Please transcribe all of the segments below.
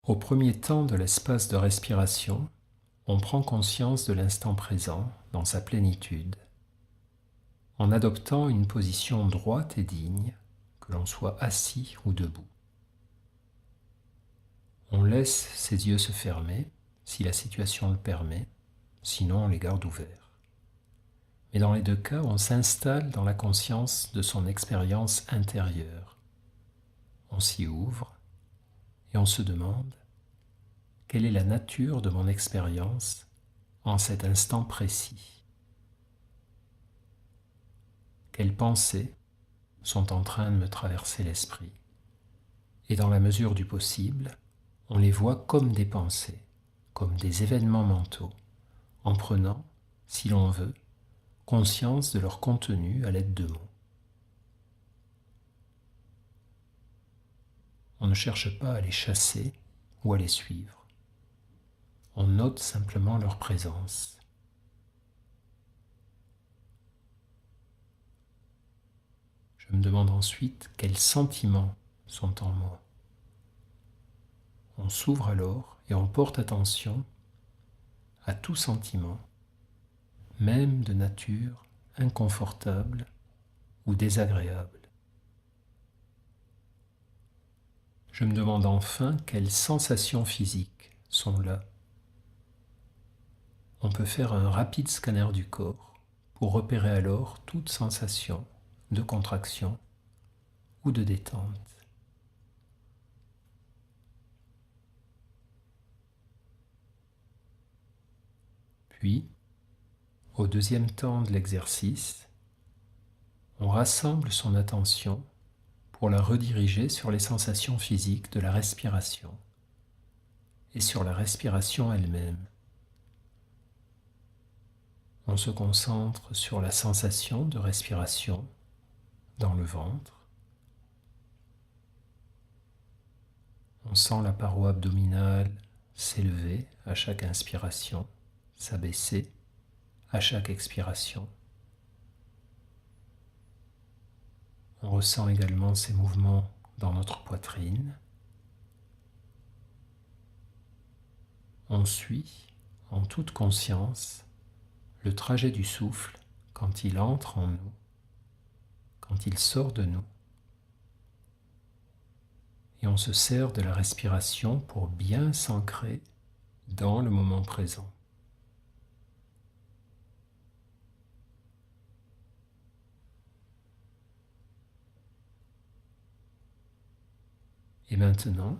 Au premier temps de l'espace de respiration, on prend conscience de l'instant présent dans sa plénitude, en adoptant une position droite et digne, que l'on soit assis ou debout. On laisse ses yeux se fermer, si la situation le permet, sinon on les garde ouverts. Mais dans les deux cas, on s'installe dans la conscience de son expérience intérieure. On s'y ouvre et on se demande quelle est la nature de mon expérience en cet instant précis. Quelles pensées sont en train de me traverser l'esprit? Et dans la mesure du possible, on les voit comme des pensées, comme des événements mentaux, en prenant, si l'on veut, conscience de leur contenu à l'aide de mots. On ne cherche pas à les chasser ou à les suivre. On note simplement leur présence. Je me demande ensuite quels sentiments sont en moi. On s'ouvre alors et on porte attention à tout sentiment, même de nature inconfortable ou désagréable. Je me demande enfin quelles sensations physiques sont là. On peut faire un rapide scanner du corps pour repérer alors toute sensation de contraction ou de détente. Puis, au deuxième temps de l'exercice, on rassemble son attention pour la rediriger sur les sensations physiques de la respiration et sur la respiration elle-même. On se concentre sur la sensation de respiration dans le ventre. On sent la paroi abdominale s'élever à chaque inspiration, s'abaisser à chaque expiration. On ressent également ces mouvements dans notre poitrine. On suit en toute conscience le trajet du souffle quand il entre en nous, quand il sort de nous. Et on se sert de la respiration pour bien s'ancrer dans le moment présent. Et maintenant,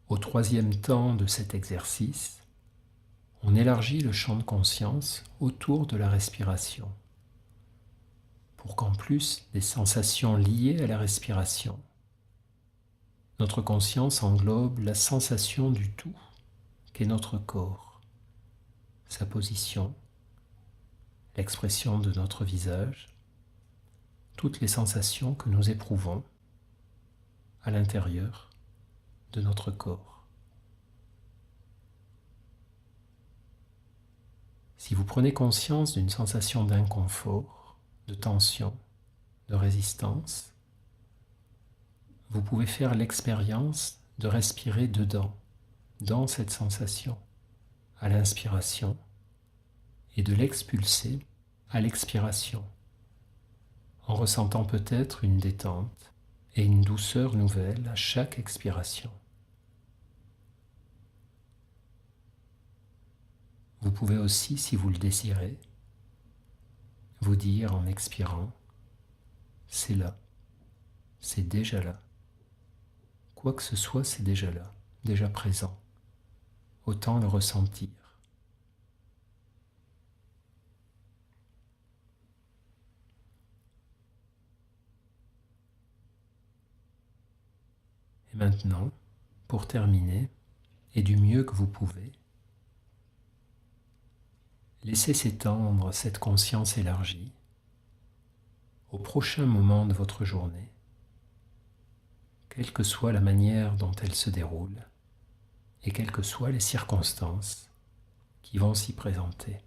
au troisième temps de cet exercice, on élargit le champ de conscience autour de la respiration, pour qu'en plus des sensations liées à la respiration, notre conscience englobe la sensation du tout qu'est notre corps, sa position, l'expression de notre visage, toutes les sensations que nous éprouvons à l'intérieur de notre corps. Si vous prenez conscience d'une sensation d'inconfort, de tension, de résistance, vous pouvez faire l'expérience de respirer dedans, dans cette sensation, à l'inspiration, et de l'expulser à l'expiration, en ressentant peut-être une détente et une douceur nouvelle à chaque expiration. Vous pouvez aussi, si vous le désirez, vous dire en expirant, c'est là, c'est déjà là. Quoi que ce soit, c'est déjà là, déjà présent. Autant le ressentir. Et maintenant, pour terminer, et du mieux que vous pouvez, laissez s'étendre cette conscience élargie au prochain moment de votre journée, quelle que soit la manière dont elle se déroule et quelles que soient les circonstances qui vont s'y présenter.